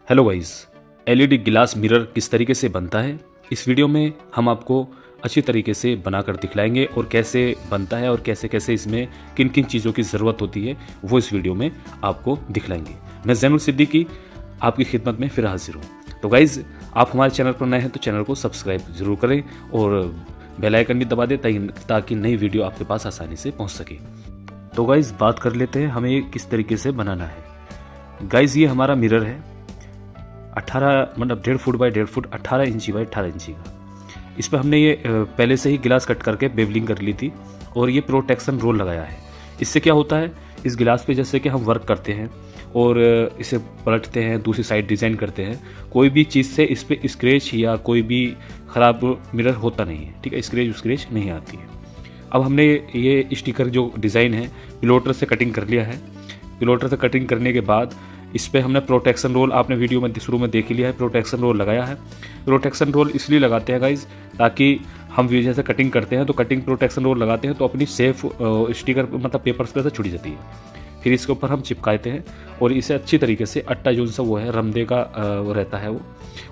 Hello guys, LED glass mirror किस तरीके से बनता है इस वीडियो में हम आपको अच्छी तरीके से बनाकर दिखलाएंगे और कैसे बनता है और कैसे कैसे इसमें किन किन चीज़ों की ज़रूरत होती है वो इस वीडियो में आपको दिखलाएंगे। मैं जैनुल सिद्दीकी आपकी खिदमत में फिर हाजिर हूँ। तो गाइज़, आप हमारे चैनल पर नए हैं तो चैनल को सब्सक्राइब ज़रूर करें और बेल आइकन भी दबा दें ताकि नई वीडियो आपके पास आसानी से पहुँच सके। तो गाइज़, बात कर लेते हैं हमें किस तरीके से बनाना है। गाइज़, ये हमारा मिरर है 18 मतलब 1.5 फुट बाई 1.5 फुट 18 इंची बाई 18 इंची का। इस पर हमने ये पहले से ही गिलास कट करके बेवलिंग कर ली थी और ये प्रोटेक्शन रोल लगाया है। इससे क्या होता है, इस गिलास पे जैसे कि हम वर्क करते हैं और इसे पलटते हैं, दूसरी साइड डिज़ाइन करते हैं, कोई भी चीज़ से इस पर स्क्रैच या कोई भी ख़राब मिरर होता नहीं है। ठीक है, स्क्रैच नहीं आती है। अब हमने ये स्टिकर जो डिज़ाइन है पिलोटर से कटिंग कर लिया है। पिलोटर से कटिंग करने के बाद इस पर हमने प्रोटेक्शन रोल, आपने वीडियो में शुरू में देख लिया है, प्रोटेक्शन रोल लगाया है। प्रोटेक्शन रोल इसलिए लगाते हैं गाइज ताकि हम जैसे कटिंग करते हैं तो कटिंग प्रोटेक्शन रोल लगाते हैं तो अपनी सेफ स्टिकर मतलब पेपर्स पे से छुड़ी जाती है। फिर इसके ऊपर हम चिपकाते हैं और इसे अच्छी तरीके से अट्टा जो सा वो है रमदे का वो रहता है वो,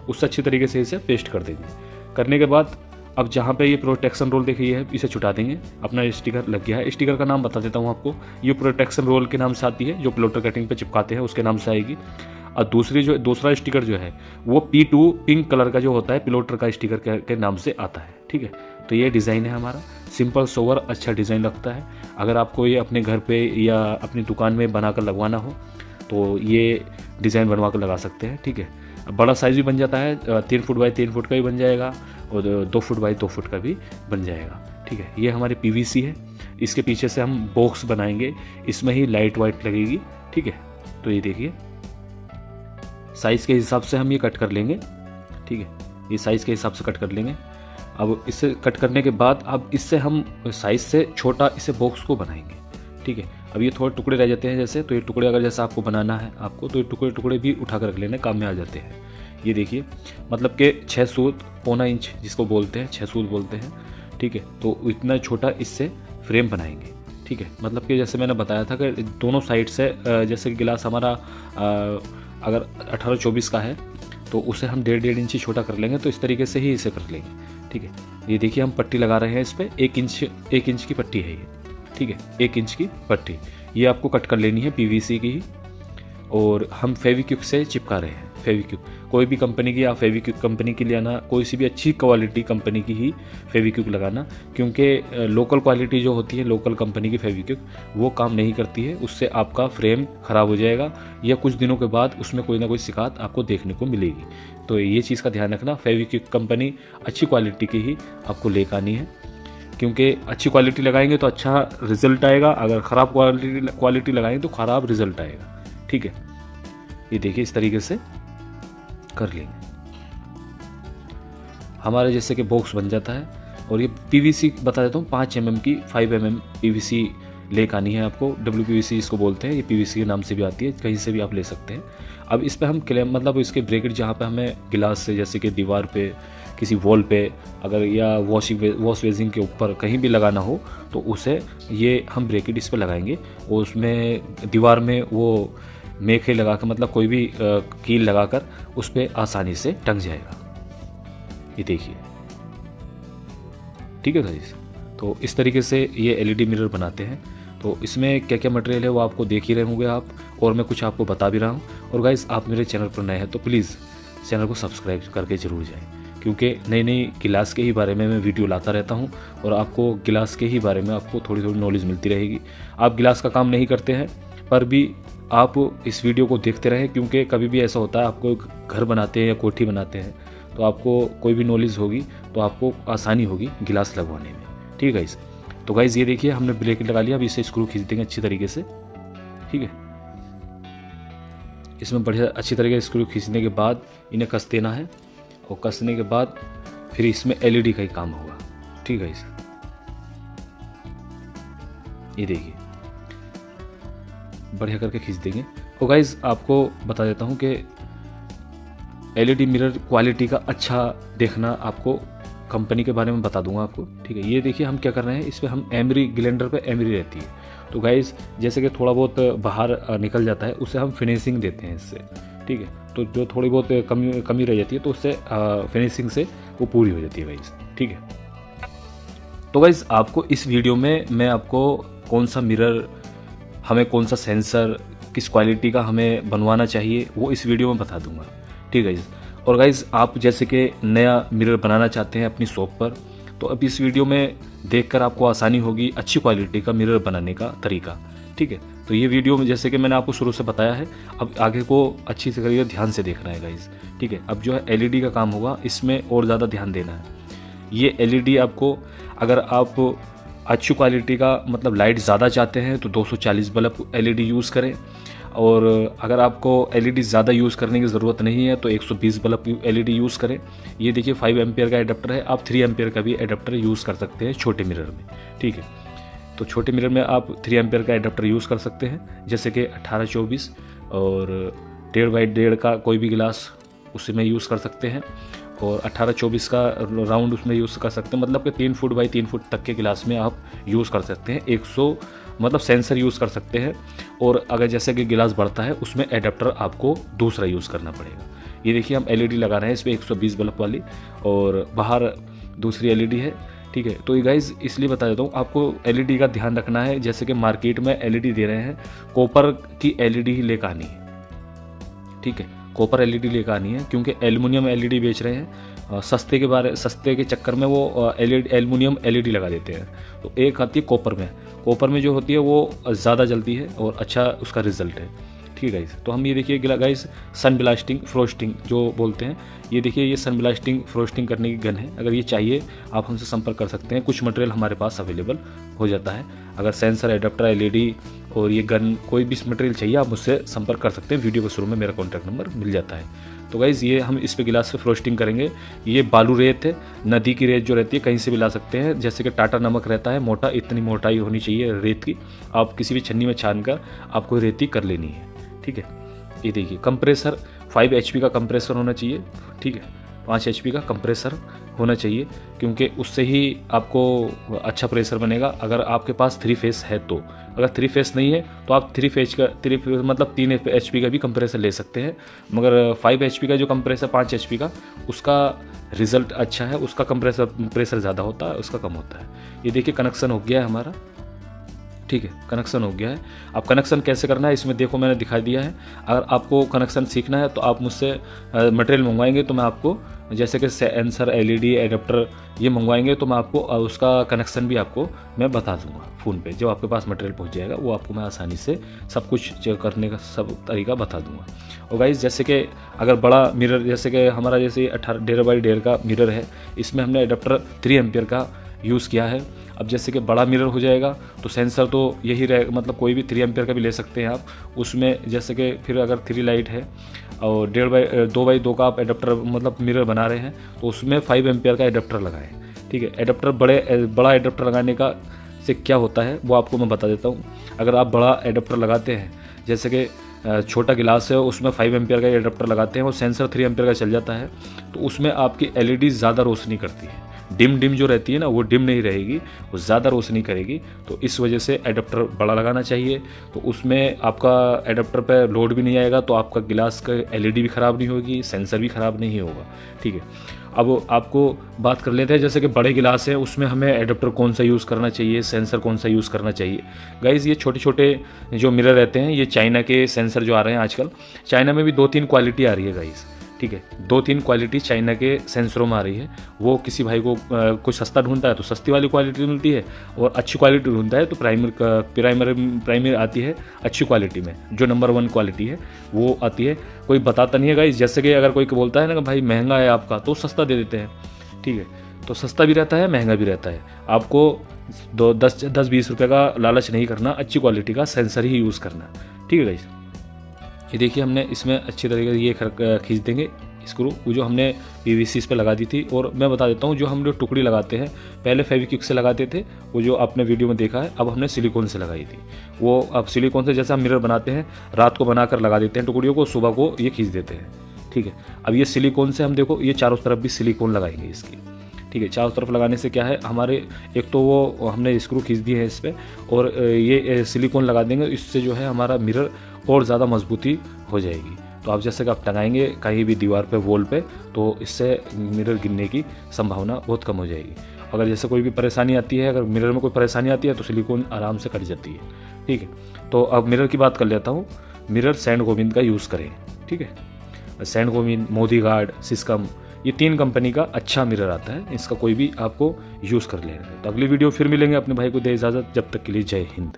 उससे अच्छी तरीके से इसे पेस्ट कर देंगे। करने के बाद अब जहाँ पे ये प्रोटेक्शन रोल देखिए है, इसे छुटा देंगे। अपना स्टिकर लग गया है। स्टिकर का नाम बता देता हूँ आपको, ये प्रोटेक्शन रोल के नाम से आती है, जो प्लोटर कटिंग पे चिपकाते हैं उसके नाम से आएगी। और दूसरा स्टिकर जो है वो P2 पिंक कलर का जो होता है पिलोटर का स्टिकर के नाम से आता है। ठीक है, तो ये डिज़ाइन है हमारा, सिंपल सोवर अच्छा डिज़ाइन लगता है। अगर आपको ये अपने घर पे या अपनी दुकान में बनाकर लगवाना हो तो ये डिज़ाइन बनवा कर लगा सकते हैं। ठीक है, बड़ा साइज़ भी बन जाता है, 3 फुट बाई 3 फुट का भी बन जाएगा और 2 फुट बाई 2 फुट का भी बन जाएगा। ठीक है, ये हमारी PVC है। इसके पीछे से हम बॉक्स बनाएंगे, इसमें ही लाइट वाइट लगेगी। ठीक है, तो ये देखिए साइज़ के हिसाब से हम ये कट कर लेंगे। ठीक है, ये साइज़ के हिसाब से कट कर लेंगे। अब इसे कट करने के बाद अब इससे हम साइज़ से छोटा इसे बॉक्स को बनाएंगे। ठीक है, अब ये थोड़े टुकड़े रह जाते हैं जैसे, तो ये टुकड़े अगर जैसा आपको बनाना है आपको तो ये टुकड़े भी उठा कर रख लेने काम में आ जाते हैं। ये देखिए मतलब कि 6 सूत पौना इंच जिसको बोलते हैं, 6 सूत बोलते हैं। ठीक है, तो इतना छोटा इससे फ्रेम बनाएंगे। ठीक है, मतलब कि जैसे मैंने बताया था कि दोनों साइड से जैसे गिलास हमारा अगर 18-24 का है तो उसे हम 1.5 इंची छोटा कर लेंगे, तो इस तरीके से ही इसे कर लेंगे। ठीक है, ये देखिए हम पट्टी लगा रहे हैं इस पर, 1 इंच की पट्टी है ये। ठीक है, 1 इंच की पट्टी ये आपको कट कर लेनी है PVC की ही। और हम फेविक्विक से चिपका रहे हैं। फेविक्विक कोई भी कंपनी की, आप फेविक्विक कंपनी की लेना, कोई सी भी अच्छी क्वालिटी कंपनी की ही फेविक्विक लगाना, क्योंकि लोकल क्वालिटी जो होती है लोकल कंपनी की फेविक्विक वो काम नहीं करती है। उससे आपका फ्रेम ख़राब हो जाएगा या कुछ दिनों के बाद उसमें कोई ना कोई शिकायत आपको देखने को मिलेगी। तो ये चीज़ का ध्यान रखना, फेविक्विक कंपनी अच्छी क्वालिटी की ही आपको लेकर आनी है, क्योंकि अच्छी क्वालिटी लगाएंगे तो अच्छा रिजल्ट आएगा, अगर ख़राब क्वालिटी लगाएंगे तो ख़राब रिजल्ट आएगा। ठीक है, ये देखिए इस तरीके से कर लेंगे। हमारे जैसे कि बॉक्स बन जाता है। और ये PVC बता देता हूँ, 5 mm की 5 mm PVC लेकर आनी है आपको। WPVC इसको बोलते हैं, ये PVC के नाम से भी आती है, कहीं से भी आप ले सकते हैं। अब इस पर हम क्लैम मतलब इसके ब्रैकेट जहाँ पे हमें गिलास से जैसे कि दीवार पे, किसी वॉल पे अगर या वॉश बेसिन के ऊपर कहीं भी लगाना हो तो उसे ये हम ब्रैकेट इस पर लगाएंगे और उसमें दीवार में वो मेखे लगा कर मतलब कोई भी कील लगाकर उस पर आसानी से टंग जाएगा। ये देखिए, ठीक है गाइस। तो इस तरीके से ये LED मिरर बनाते हैं। तो इसमें क्या क्या मटेरियल है वो आपको देख ही रहे होंगे आप, और मैं कुछ आपको बता भी रहा हूँ। और गाइस, आप मेरे चैनल पर नए हैं तो प्लीज़ चैनल को सब्सक्राइब करके ज़रूर जाएं, क्योंकि नई नई गिलास के ही बारे में मैं वीडियो लाता रहता हूँ और आपको गिलास के ही बारे में आपको थोड़ी थोड़ी नॉलेज मिलती रहेगी। आप गिलास का काम नहीं करते हैं पर भी आप इस वीडियो को देखते रहें, क्योंकि कभी भी ऐसा होता है आपको घर बनाते हैं या कोठी बनाते हैं तो आपको कोई भी नॉलेज होगी तो आपको आसानी होगी गिलास लगवाने में। ठीक है गाइस, तो गाइस ये देखिए हमने ब्रैकेट लगा लिया। अब इसे स्क्रू खींच देंगे अच्छी तरीके से। ठीक है, इसमें बढ़िया अच्छी तरीके से स्क्रू खींचने के बाद इन्हें कस देना है और कसने के बाद फिर इसमें LED का ही काम होगा। ठीक है गाइस, ये देखिए बढ़िया करके खींच देंगे। तो गाइस, आपको बता देता हूँ कि LED मिरर क्वालिटी का अच्छा देखना, आपको कंपनी के बारे में बता दूंगा आपको। ठीक है, ये देखिए हम क्या कर रहे हैं, इस पर हम एमरी ग्लेंडर पे एमरी रहती है तो गाइस जैसे कि थोड़ा बहुत बाहर निकल जाता है उसे हम फिनिशिंग देते हैं इससे। ठीक है, तो जो थोड़ी बहुत कमी रह जाती है तो उससे फिनिशिंग से वो पूरी हो जाती है गाइस। ठीक है, तो गाइस आपको इस वीडियो में मैं आपको कौन सा मिरर, हमें कौन सा सेंसर, किस क्वालिटी का हमें बनवाना चाहिए वो इस वीडियो में बता दूंगा। ठीक है गाइस, और गाइस आप जैसे कि नया मिरर बनाना चाहते हैं अपनी शॉप पर, तो अब इस वीडियो में देखकर आपको आसानी होगी अच्छी क्वालिटी का मिरर बनाने का तरीका। ठीक है, तो ये वीडियो में जैसे कि मैंने आपको शुरू से बताया है, अब आगे को अच्छी से करिए, ध्यान से देखना है गाइस। ठीक है, अब जो है एलईडी का काम होगा, इसमें और ज़्यादा ध्यान देना है। ये एलईडी आपको, अगर आप अच्छी क्वालिटी का मतलब लाइट ज़्यादा चाहते हैं तो 240 बल्ब एलईडी यूज़ करें, और अगर आपको एलईडी ज़्यादा यूज़ करने की ज़रूरत नहीं है तो 120 बल्ब एलईडी यूज़ करें। ये देखिए 5 एम्पियर का एडाप्टर है, आप 3 एम्पियर का भी एडाप्टर यूज़ कर सकते हैं छोटे मिरर में। ठीक है, तो छोटे मिरर में आप 3 एम्पियर का एडाप्टर यूज़ कर सकते हैं, जैसे कि 18-24 और 1.5 बाई 1.5 का कोई भी गिलास उसी में यूज़ कर सकते हैं, और 18-24 का राउंड उसमें यूज़ कर सकते हैं, मतलब कि 3 फुट बाई 3 फुट तक के गिलास में आप यूज़ कर सकते हैं। 100 मतलब सेंसर यूज़ कर सकते हैं, और अगर जैसे कि गिलास बढ़ता है उसमें एडाप्टर आपको दूसरा यूज़ करना पड़ेगा। ये देखिए हम एलईडी लगा रहे हैं इसमें 120 बल्ब वाली, और बाहर दूसरी एलईडी है। ठीक है, तो ये गाइस इसलिए बता देता हूँ आपको, एलईडी का ध्यान रखना है। जैसे कि मार्केट में एलईडी दे रहे हैं, कॉपर की एलईडी ही लेकर आनी है। ठीक है, कॉपर एलईडी लेकर आनी है, क्योंकि एल्युमिनियम एलईडी बेच रहे हैं। सस्ते के चक्कर में वो एल्युमिनियम एलईडी लगा देते हैं। तो एक आती है कॉपर में जो होती है वो ज़्यादा जलती है और अच्छा उसका रिजल्ट है। ठीक है गाइस, तो हम ये देखिए गाइस सन ब्लास्टिंग फ्रोस्टिंग जो बोलते हैं, ये देखिए ये सन ब्लास्टिंग फ्रोस्टिंग करने की गन है। अगर ये चाहिए आप हमसे संपर्क कर सकते हैं, कुछ मटेरियल हमारे पास अवेलेबल हो जाता है। अगर सेंसर, एडाप्टर, एलईडी और ये गन कोई भी मटेरियल चाहिए आप मुझसे संपर्क कर सकते हैं। वीडियो के शुरू में मेरा कॉन्टैक्ट नंबर मिल जाता है। तो गाइज़ ये हम इस पे गिलास से फ्रोस्टिंग करेंगे। ये बालू रेत है, नदी की रेत जो रहती है कहीं से भी ला सकते हैं, जैसे कि टाटा नमक रहता है मोटा, इतनी मोटाई होनी चाहिए रेत की। आप किसी भी छन्नी में छान कर आपको रेती कर लेनी है। ठीक है, ये देखिए कंप्रेसर 5 HP का कंप्रेसर होना चाहिए। ठीक है, 5 HP का कंप्रेसर होना चाहिए, क्योंकि उससे ही आपको अच्छा प्रेशर बनेगा। अगर आपके पास 3 फेस है तो, अगर 3 फेस नहीं है तो आप 3 HP का भी कंप्रेसर ले सकते हैं। मगर 5 HP का जो कंप्रेसर 5 HP का, उसका रिजल्ट अच्छा है, उसका प्रेशर ज़्यादा होता है, उसका कम होता है। ये देखिए कनेक्शन हो गया है हमारा। ठीक है, कनेक्शन हो गया है। अब कनेक्शन कैसे करना है इसमें देखो मैंने दिखा दिया है। अगर आपको कनेक्शन सीखना है तो आप मुझसे मटेरियल मंगवाएंगे तो मैं आपको, जैसे कि सेंसर, एलईडी, एडाप्टर ये मंगवाएंगे तो मैं आपको उसका कनेक्शन भी आपको मैं बता दूंगा फ़ोन पे। जब आपके पास मटेरियल पहुंच जाएगा वो आपको मैं आसानी से सब कुछ करने का सब तरीका बता दूंगा। और गाइस जैसे कि अगर बड़ा मिरर, जैसे कि हमारा जैसे 1.5 बाई 1.5 का मिरर है, इसमें हमने एडाप्टर 3 एम्पियर का यूज़ किया है। अब जैसे कि बड़ा मिरर हो जाएगा तो सेंसर तो यही रहे, मतलब कोई भी 3 एम्पियर का भी ले सकते हैं आप उसमें। जैसे कि फिर अगर 3 लाइट है और 2 बाई 2 का आप एडाप्टर मतलब मिरर बना रहे हैं तो उसमें 5 एम्पियर का एडाप्टर लगाएं। ठीक है, एडाप्टर बड़ा एडाप्टर लगाने का से क्या होता है वो आपको मैं बता देता हूँ। अगर आप बड़ा एडाप्टर लगाते हैं, जैसे कि छोटा गिलास है उसमें 5 एम्पियर का एडाप्टर लगाते हैं और सेंसर 3 एम्पियर का चल जाता है, तो उसमें आपकी एलईडी ज़्यादा रोशनी करती है। डिम जो रहती है ना वो डिम नहीं रहेगी, वो ज़्यादा रोशनी करेगी। तो इस वजह से एडाप्टर बड़ा लगाना चाहिए। तो उसमें आपका एडाप्टर पे लोड भी नहीं आएगा, तो आपका गिलास का एलईडी भी ख़राब नहीं होगी, सेंसर भी ख़राब नहीं होगा। ठीक है, अब आपको बात कर लेते हैं जैसे कि बड़े गिलास है उसमें हमें एडाप्टर कौन सा यूज़ करना चाहिए, सेंसर कौन सा यूज़ करना चाहिए। गाइज़ ये छोटे छोटे जो मिरर रहते हैं, ये चाइना के सेंसर जो आ रहे हैं आजकल, चाइना में भी 2-3 क्वालिटी आ रही है गाइज़। ठीक है, 2-3 क्वालिटी चाइना के सेंसरों में आ रही है। वो किसी भाई को कुछ सस्ता ढूंढता है तो सस्ती वाली क्वालिटी मिलती है, और अच्छी क्वालिटी ढूंढता है तो प्राइमर आती है अच्छी क्वालिटी में, जो नंबर 1 क्वालिटी है वो आती है। कोई बताता नहीं है गाइस, जैसे कि अगर कोई बोलता है ना कि भाई महंगा है आपका, तो सस्ता दे देते हैं। ठीक है, तो सस्ता भी रहता है महंगा भी रहता है। आपको 10-20 रुपये का लालच नहीं करना, अच्छी क्वालिटी का सेंसर ही यूज़ करना। ठीक है गाइस, ये देखिए हमने इसमें अच्छी तरीके से ये खींच देंगे स्क्रू, वो जो हमने पीवीसी इस पे लगा दी थी। और मैं बता देता हूँ, जो हम लोग टुकड़ी लगाते हैं पहले फेविक्विक से लगाते थे, वो जो आपने वीडियो में देखा है, अब हमने सिलिकॉन से लगाई थी। वो अब सिलिकॉन से जैसे हम मिरर बनाते हैं, रात को बनाकर लगा देते हैं टुकड़ियों को, सुबह को ये खींच देते हैं। ठीक है, अब ये सिलिकॉन से हम देखो ये चारों तरफ भी सिलिकॉन लगाएंगे इसकी। ठीक है, चारों तरफ लगाने से क्या है, हमारे एक तो वो हमने स्क्रू खींच दिए है इस पर, और ये सिलिकॉन लगा देंगे, इससे जो है हमारा मिरर और ज़्यादा मजबूती हो जाएगी। तो आप जैसे कि आप टंगाएंगे कहीं भी दीवार पे, वॉल पे, तो इससे मिरर गिरने की संभावना बहुत कम हो जाएगी। अगर जैसे कोई भी परेशानी आती है, अगर मिरर में कोई परेशानी आती है तो सिलिकॉन आराम से कट जाती है। ठीक है, तो अब मिरर की बात कर लेता हूँ। मिरर सेंट गोबिंद का यूज़ करें। ठीक है, सेंट गोबिंद, मोदी गार्ड, सिस्कम, ये 3 कंपनी का अच्छा मिरर आता है। इसका कोई भी आपको यूज़ कर लेना है। तो अगली वीडियो फिर मिलेंगे। अपने भाई को दे इजाज़त, जब तक के लिए जय हिंद।